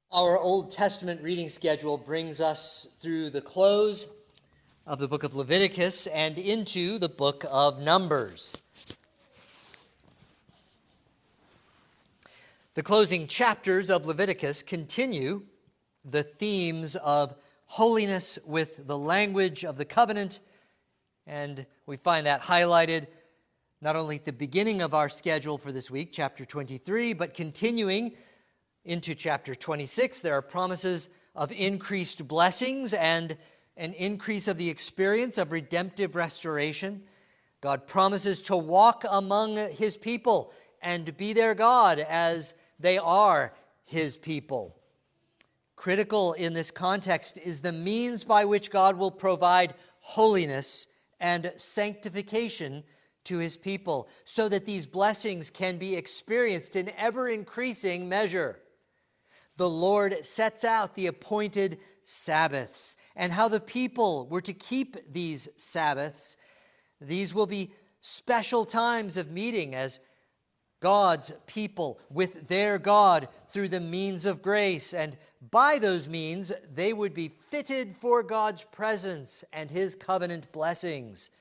Our Old Testament reading schedule brings us through the close of the book of Leviticus and into the book of Numbers. The closing chapters of Leviticus continue the themes of holiness with the language of the covenant, and we find that highlighted not only at the beginning of our schedule for this week, chapter 23, but continuing into chapter 26. There are promises of increased blessings and an increase of the experience of redemptive restoration. God promises to walk among his people and be their God as they are his people. Critical in this context is the means by which God will provide holiness and sanctification to his people so that these blessings can be experienced in ever-increasing measure. The Lord sets out the appointed Sabbaths and how the people were to keep these Sabbaths. These will be special times of meeting as God's people with their God through the means of grace, and by those means they would be fitted for God's presence and his covenant blessings.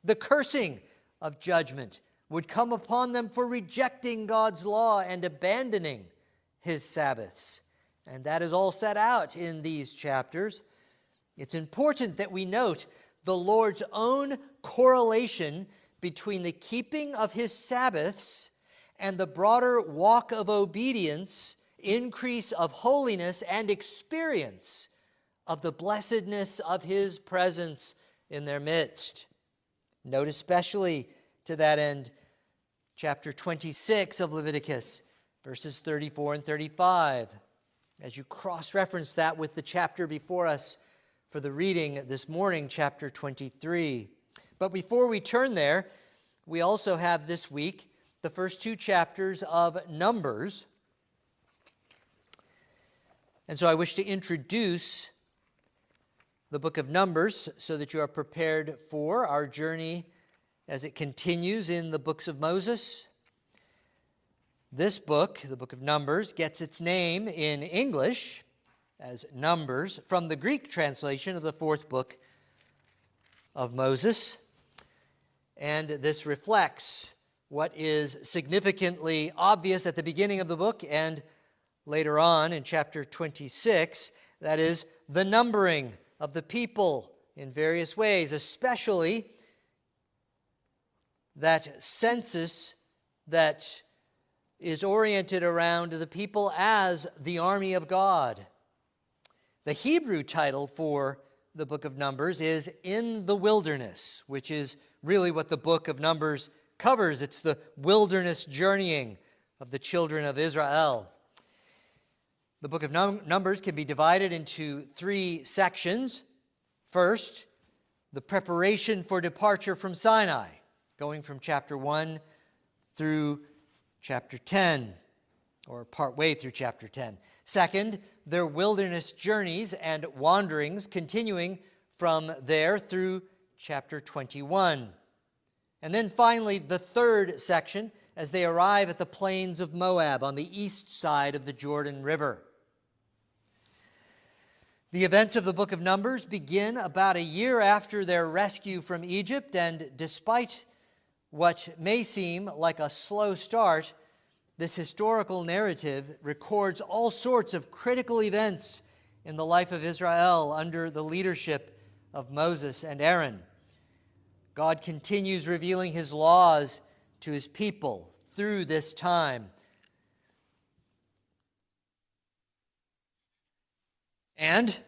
The cursing of judgment would come upon them for rejecting God's law and abandoning his Sabbaths. And that is all set out in these chapters. It's important that we note the Lord's own correlation between the keeping of his Sabbaths and the broader walk of obedience, increase of holiness, and experience of the blessedness of his presence in their midst. Note especially to that end, chapter 26 of Leviticus, verses 34 and 35. As you cross-reference that with the chapter before us for the reading this morning, chapter 23. But before we turn there, we also have this week the first two chapters of Numbers. And so I wish to introduce the book of Numbers so that you are prepared for our journey as it continues in the books of Moses. This book, the book of Numbers, gets its name in English as Numbers from the Greek translation of the fourth book of Moses. And this reflects what is significantly obvious at the beginning of the book and later on in chapter 26, that is, the numbering of the people in various ways, especially that census that is oriented around the people as the army of God. The Hebrew title for the book of Numbers is In the Wilderness, which is really what the book of Numbers covers. It's the wilderness journeying of the children of Israel. The book of Numbers can be divided into three sections. First, the preparation for departure from Sinai, going from chapter 1 through chapter 10, or partway through chapter 10. Second, their wilderness journeys and wanderings, continuing from there through chapter 21. And then finally, the third section, as they arrive at the plains of Moab on the east side of the Jordan River. The events of the book of Numbers begin about a year after their rescue from Egypt, and despite what may seem like a slow start, this historical narrative records all sorts of critical events in the life of Israel under the leadership of Moses and Aaron. God continues revealing his laws to his people through this time. And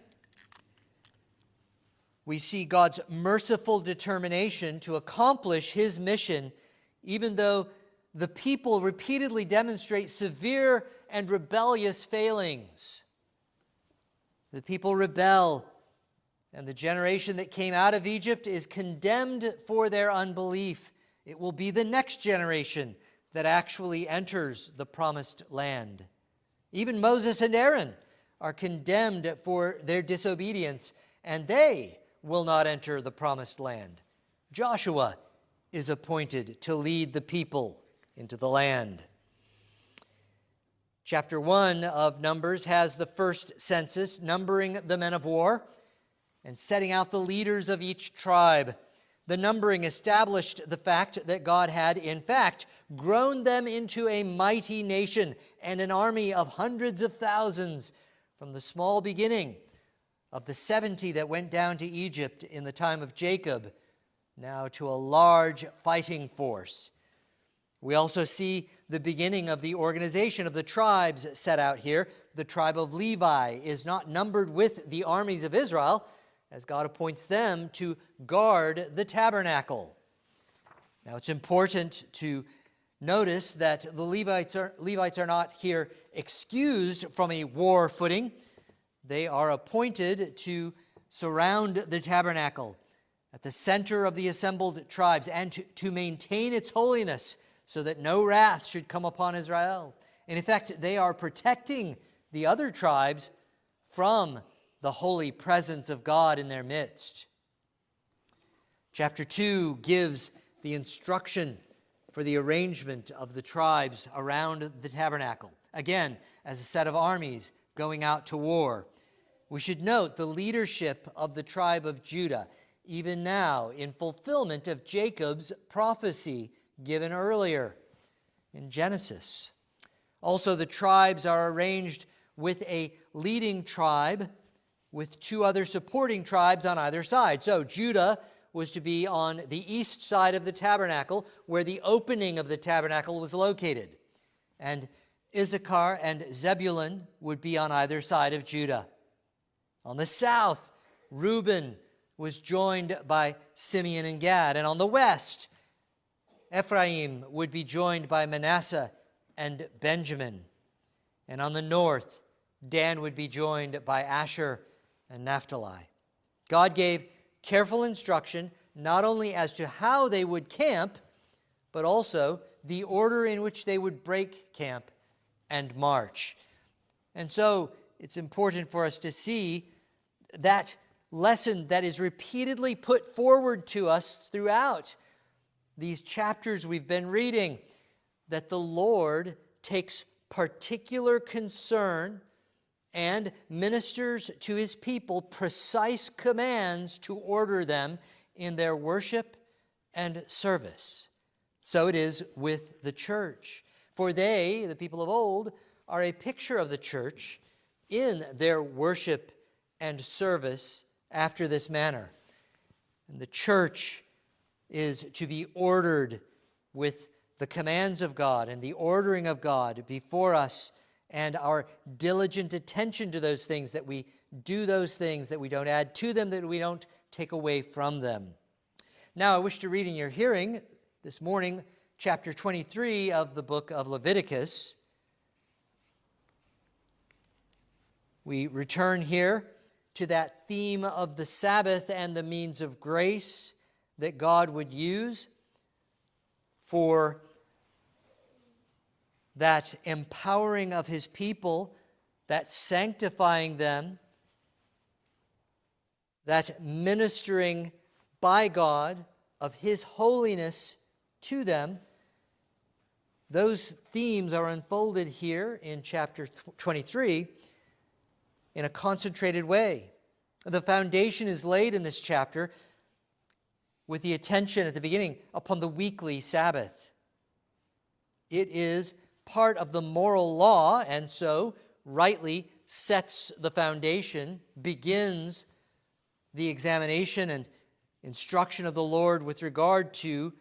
we see God's merciful determination to accomplish his mission, even though the people repeatedly demonstrate severe and rebellious failings. The people rebel, and the generation that came out of Egypt is condemned for their unbelief. It will be the next generation that actually enters the promised land. Even Moses and Aaron are condemned for their disobedience, and they will not enter the promised land. Joshua is appointed to lead the people into the land. Chapter 1 of Numbers has the first census, numbering the men of war and setting out the leaders of each tribe. The numbering established the fact that God had, in fact, grown them into a mighty nation and an army of hundreds of thousands from the small beginning of the 70 that went down to Egypt in the time of Jacob, now to a large fighting force. We also see the beginning of the organization of the tribes set out here. The tribe of Levi is not numbered with the armies of Israel, as God appoints them to guard the tabernacle. Now, it's important to notice that the Levites are not here excused from a war footing. They are appointed to surround the tabernacle at the center of the assembled tribes and to maintain its holiness so that no wrath should come upon Israel. And in fact, they are protecting the other tribes from the holy presence of God in their midst. Chapter 2 gives the instruction for the arrangement of the tribes around the tabernacle, again, as a set of armies going out to war. We should note the leadership of the tribe of Judah, even now in fulfillment of Jacob's prophecy given earlier in Genesis. Also, the tribes are arranged with a leading tribe with two other supporting tribes on either side. So Judah was to be on the east side of the tabernacle, where the opening of the tabernacle was located. And Issachar and Zebulun would be on either side of Judah. On the south, Reuben was joined by Simeon and Gad. And on the west, Ephraim would be joined by Manasseh and Benjamin. And on the north, Dan would be joined by Asher and Naphtali. God gave careful instruction not only as to how they would camp, but also the order in which they would break camp and march. And so it's important for us to see that lesson that is repeatedly put forward to us throughout these chapters we've been reading, that the Lord takes particular concern and ministers to his people precise commands to order them in their worship and service. So it is with the church. For they, the people of old, are a picture of the church in their worship and service after this manner. And the church is to be ordered with the commands of God and the ordering of God before us, and our diligent attention to those things, that we do those things, that we don't add to them, that we don't take away from them. Now I wish to read in your hearing this morning chapter 23 of the book of Leviticus. We return here to that theme of the Sabbath and the means of grace that God would use for that empowering of his people, that sanctifying them, that ministering by God of his holiness to them. Those themes are unfolded here in chapter 23 in a concentrated way. The foundation is laid in this chapter with the attention at the beginning upon the weekly Sabbath. It is part of the moral law, and so rightly sets the foundation, begins the examination and instruction of the Lord with regard to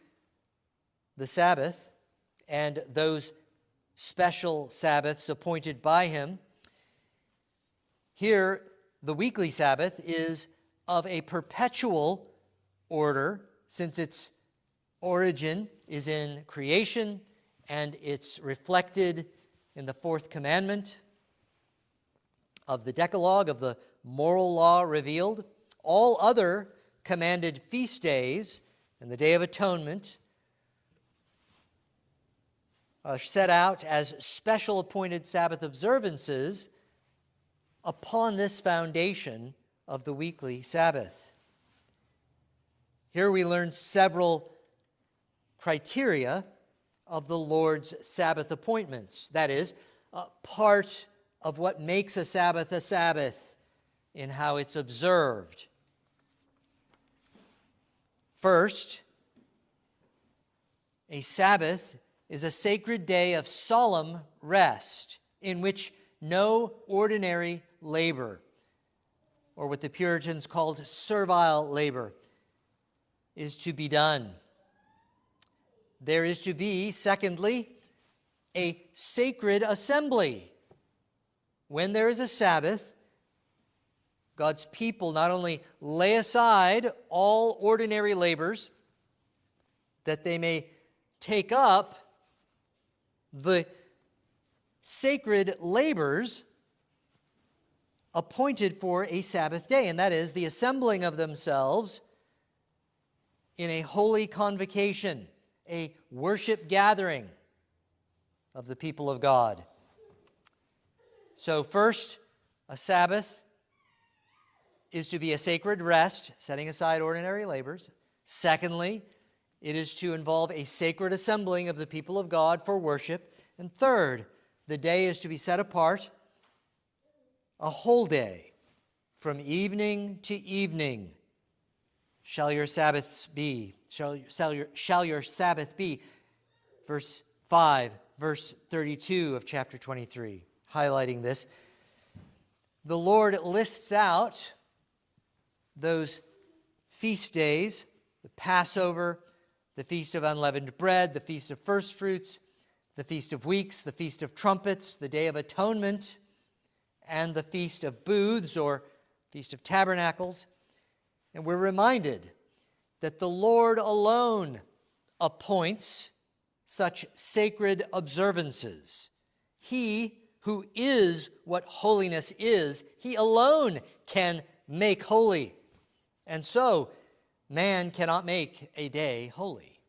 the Sabbath and those special Sabbaths appointed by him. Here, the weekly Sabbath is of a perpetual order, since its origin is in creation, and it's reflected in the fourth commandment of the Decalogue, of the moral law revealed. All other commanded feast days and the Day of Atonement are set out as special appointed Sabbath observances upon this foundation of the weekly Sabbath. Here we learn several criteria of the Lord's Sabbath appointments. That is, part of what makes a Sabbath in how it's observed. First, a Sabbath is a sacred day of solemn rest in which no ordinary labor, or what the Puritans called servile labor, is to be done. There is to be, secondly, a sacred assembly. When there is a Sabbath, God's people not only lay aside all ordinary labors, that they may take up the sacred labors appointed for a Sabbath day, and that is the assembling of themselves in a holy convocation, a worship gathering of the people of God. So first, a Sabbath is to be a sacred rest, setting aside ordinary labors. Secondly, it is to involve a sacred assembling of the people of God for worship. And third, the day is to be set apart, a whole day, from evening to evening. Shall your Sabbaths be? Shall your Sabbath be? Verse 5, verse 32 of chapter 23, highlighting this. The Lord lists out those feast days, the Passover, the Feast of Unleavened Bread, the Feast of First Fruits, the Feast of Weeks, the Feast of Trumpets, the Day of Atonement, and the Feast of Booths, or Feast of Tabernacles. And we're reminded that the Lord alone appoints such sacred observances. He who is what holiness is, he alone can make holy. And so, man cannot make a day holy.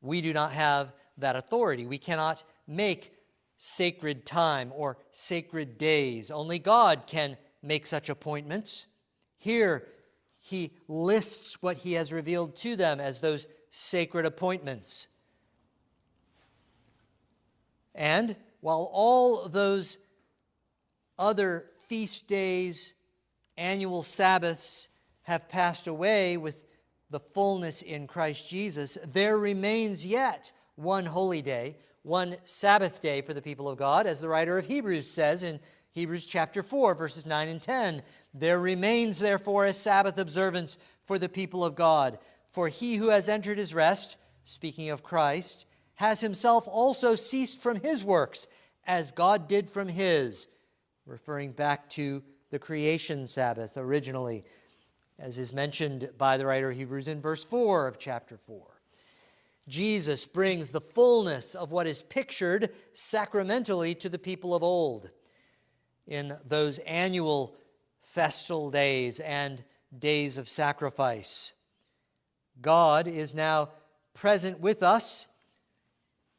We do not have that authority. We cannot make sacred time or sacred days. Only God can make such appointments. Here, he lists what he has revealed to them as those sacred appointments. And while all those other feast days, annual Sabbaths, have passed away with the fullness in Christ Jesus, there remains yet one holy day, one Sabbath day for the people of God, as the writer of Hebrews says in Hebrews chapter 4, verses 9 and 10. There remains, therefore, a Sabbath observance for the people of God. For he who has entered his rest, speaking of Christ, has himself also ceased from his works, as God did from his, referring back to the creation Sabbath originally, as is mentioned by the writer of Hebrews in verse 4 of chapter 4. Jesus brings the fullness of what is pictured sacramentally to the people of old in those annual festal days and days of sacrifice. God is now present with us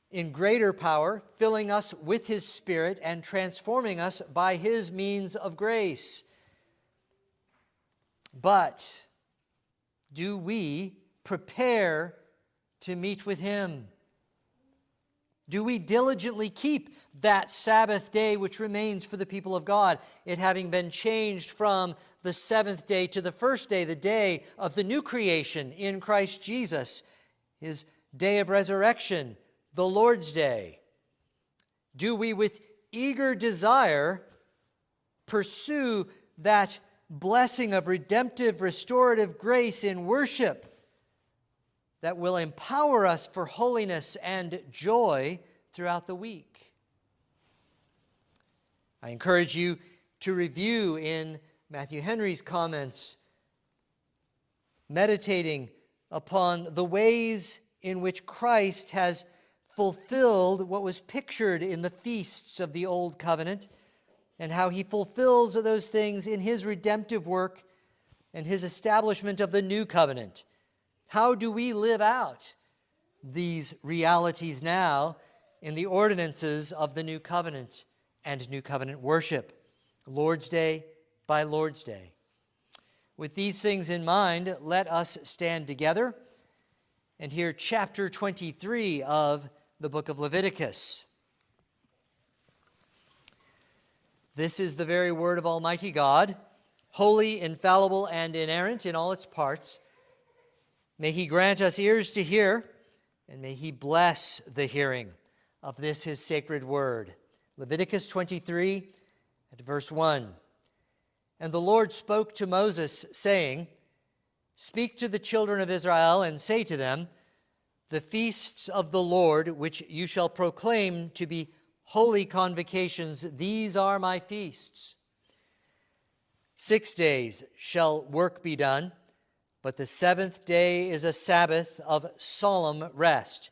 in greater power, filling us with his Spirit and transforming us by his means of grace. But do we prepare to meet with him? Do we diligently keep that Sabbath day which remains for the people of God, it having been changed from the seventh day to the first day, the day of the new creation in Christ Jesus, his day of resurrection, the Lord's Day? Do we with eager desire pursue that blessing of redemptive, restorative grace in worship that will empower us for holiness and joy throughout the week? I encourage you to review in Matthew Henry's comments, meditating upon the ways in which Christ has fulfilled what was pictured in the feasts of the Old Covenant, and how he fulfills those things in his redemptive work and his establishment of the New Covenant. How do we live out these realities now in the ordinances of the New Covenant and New Covenant worship, Lord's Day by Lord's Day? With these things in mind, let us stand together and hear chapter 23 of the book of Leviticus. This is the very word of Almighty God, holy, infallible, and inerrant in all its parts. May he grant us ears to hear, and may he bless the hearing of this his sacred word. Leviticus 23 at verse 1. And the Lord spoke to Moses, saying, Speak to the children of Israel, and say to them, The feasts of the Lord, which you shall proclaim to be holy convocations, these are my feasts. 6 days shall work be done, but the seventh day is a Sabbath of solemn rest,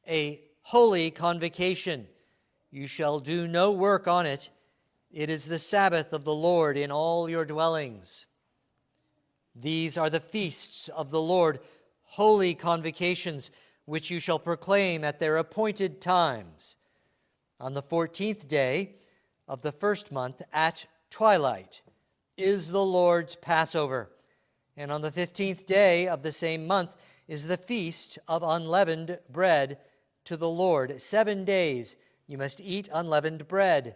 a holy convocation. You shall do no work on it. It is the Sabbath of the Lord in all your dwellings. These are the feasts of the Lord, holy convocations, which you shall proclaim at their appointed times. On the 14th day of the first month at twilight is the Lord's Passover, and on the 15th day of the same month is the feast of unleavened bread to the Lord. 7 days you must eat unleavened bread.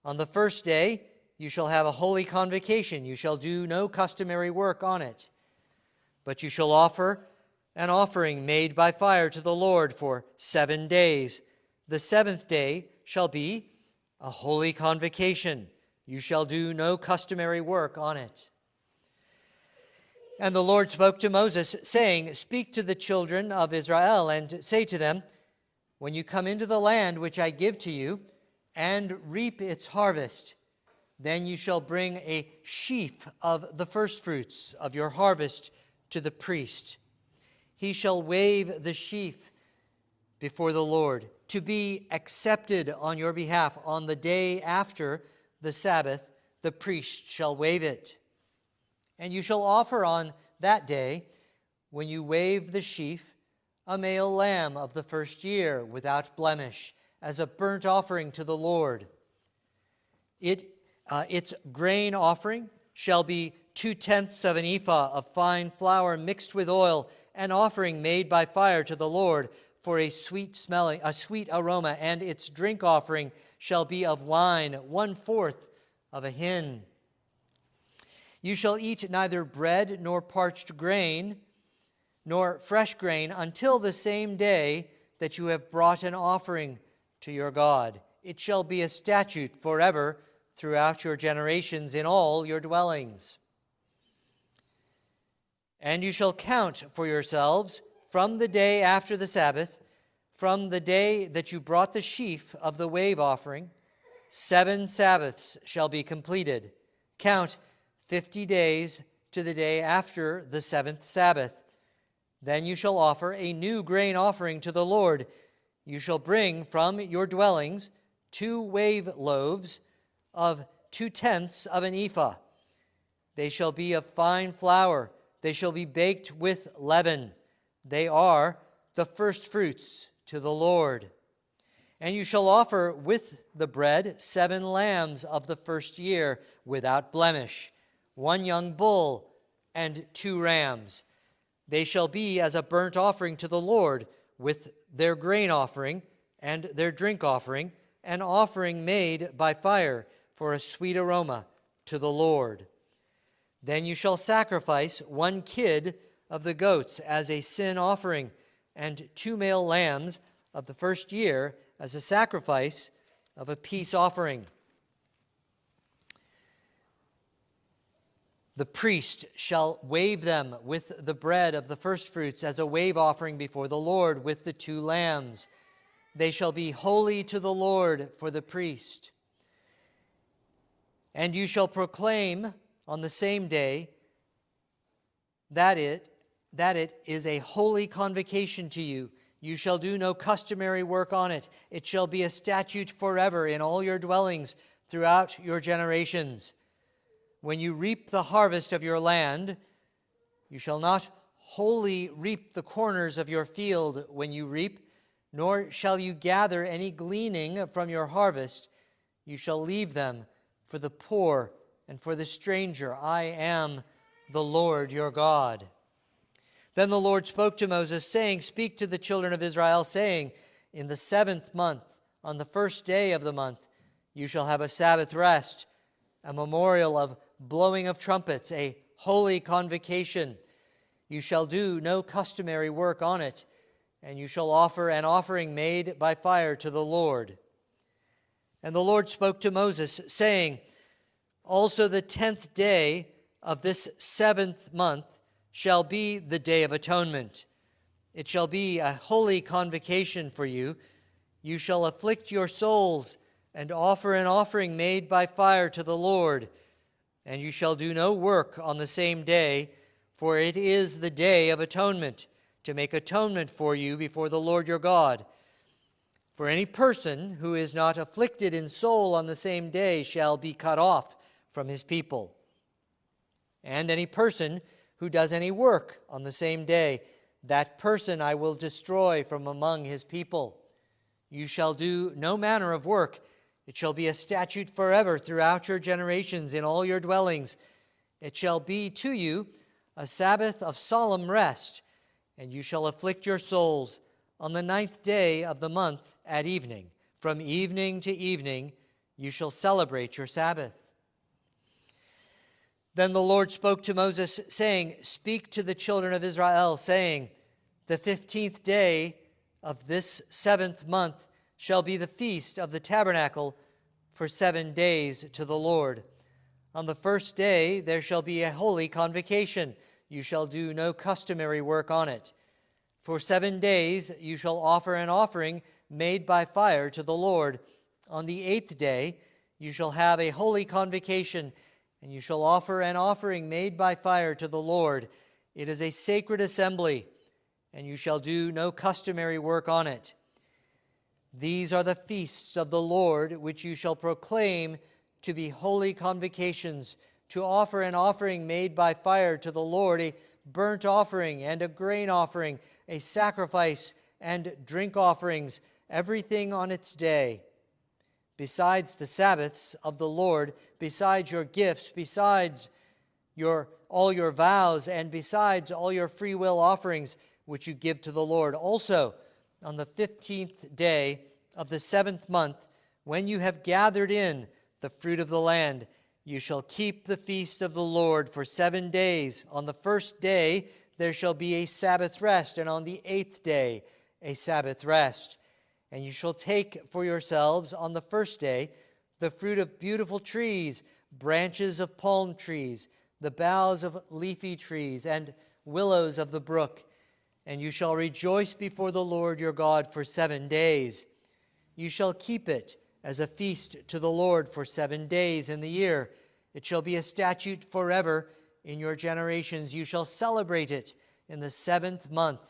On the first day you shall have a holy convocation. You shall do no customary work on it, but you shall offer an offering made by fire to the Lord for 7 days. The seventh day shall be a holy convocation. You shall do no customary work on it. And the Lord spoke to Moses, saying, Speak to the children of Israel, and say to them, When you come into the land which I give to you, and reap its harvest, then you shall bring a sheaf of the firstfruits of your harvest to the priest. He shall wave the sheaf before the Lord, to be accepted on your behalf. On the day after the Sabbath, the priest shall wave it. And you shall offer on that day, when you wave the sheaf, a male lamb of the first year, without blemish, as a burnt offering to the Lord. Its grain offering shall be 2/10 of an ephah of fine flour mixed with oil, an offering made by fire to the Lord for a sweet aroma, and its drink offering shall be of wine, 1/4 of a hin. You shall eat neither bread nor parched grain, nor fresh grain, until the same day that you have brought an offering to your God. It shall be a statute forever throughout your generations in all your dwellings. And you shall count for yourselves from the day after the Sabbath, from the day that you brought the sheaf of the wave offering, 7 Sabbaths shall be completed. Count 50 days to the day after the 7th Sabbath. Then you shall offer a new grain offering to the Lord. You shall bring from your dwellings 2 wave loaves of 2/10 of an ephah. They shall be of fine flour. They shall be baked with leaven. They are the first fruits to the Lord. And you shall offer with the bread 7 lambs of the first year, without blemish, 1 young bull and 2 rams. They shall be as a burnt offering to the Lord, with their grain offering and their drink offering, an offering made by fire for a sweet aroma to the Lord. Then you shall sacrifice 1 kid of the goats as a sin offering, and 2 male lambs of the first year as a sacrifice of a peace offering. The priest shall wave them with the bread of the firstfruits as a wave offering before the Lord with the 2 lambs. They shall be holy to the Lord for the priest. And you shall proclaim on the same day that it is a holy convocation to you. You shall do no customary work on it. It shall be a statute forever in all your dwellings throughout your generations. When you reap the harvest of your land, you shall not wholly reap the corners of your field when you reap, nor shall you gather any gleaning from your harvest. You shall leave them for the poor and for the stranger. I am the Lord your God. Then the Lord spoke to Moses, saying, Speak to the children of Israel, saying, In the 7th month, on the first day of the month, You shall have a Sabbath rest, a memorial of blowing of trumpets, a holy convocation. You shall do no customary work on it, and you shall offer an offering made by fire to the Lord. And the Lord spoke to Moses, saying, Also the 10th day of this 7th month shall be the Day of Atonement. It shall be a holy convocation for you. You shall afflict your souls and offer an offering made by fire to the Lord. And you shall do no work on the same day, for it is the Day of Atonement, to make atonement for you before the Lord your God. For any person who is not afflicted in soul on the same day shall be cut off from his people. And any person who does any work on the same day, that person I will destroy from among his people. You shall do no manner of work. It shall be a statute forever throughout your generations in all your dwellings. It shall be to you a Sabbath of solemn rest, and you shall afflict your souls on the 9th day of the month at evening. From evening to evening you shall celebrate your Sabbath. Then the Lord spoke to Moses, saying, Speak to the children of Israel, saying, The 15th day of this 7th month shall be the feast of the tabernacle for 7 days to the Lord. On the first day there shall be a holy convocation. You shall do no customary work on it. For 7 days you shall offer an offering made by fire to the Lord. On the 8th day you shall have a holy convocation, and you shall offer an offering made by fire to the Lord. It is a sacred assembly, and you shall do no customary work on it. These are the feasts of the Lord, which you shall proclaim to be holy convocations, to offer an offering made by fire to the Lord, a burnt offering and a grain offering, a sacrifice and drink offerings, everything on its day. Besides the Sabbaths of the Lord, besides your gifts, besides all your vows, and besides all your free will offerings which you give to the Lord. Also, on the 15th day of the 7th month, when you have gathered in the fruit of the land, you shall keep the feast of the Lord for 7 days. On the first day there shall be a Sabbath rest, and on the 8th day a Sabbath rest. And you shall take for yourselves on the first day the fruit of beautiful trees, branches of palm trees, the boughs of leafy trees, and willows of the brook. And you shall rejoice before the Lord your God for 7 days. You shall keep it as a feast to the Lord for 7 days in the year. It shall be a statute forever in your generations. You shall celebrate it in the 7th month.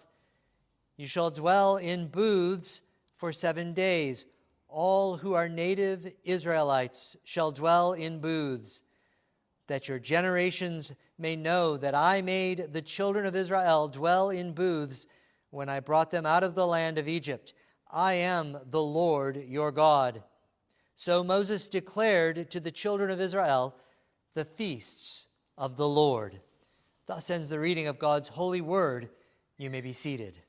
You shall dwell in booths for 7 days. All who are native Israelites shall dwell in booths, that your generations may know that I made the children of Israel dwell in booths when I brought them out of the land of Egypt. I am the Lord your God. So Moses declared to the children of Israel the feasts of the Lord. Thus ends the reading of God's holy word. You may be seated.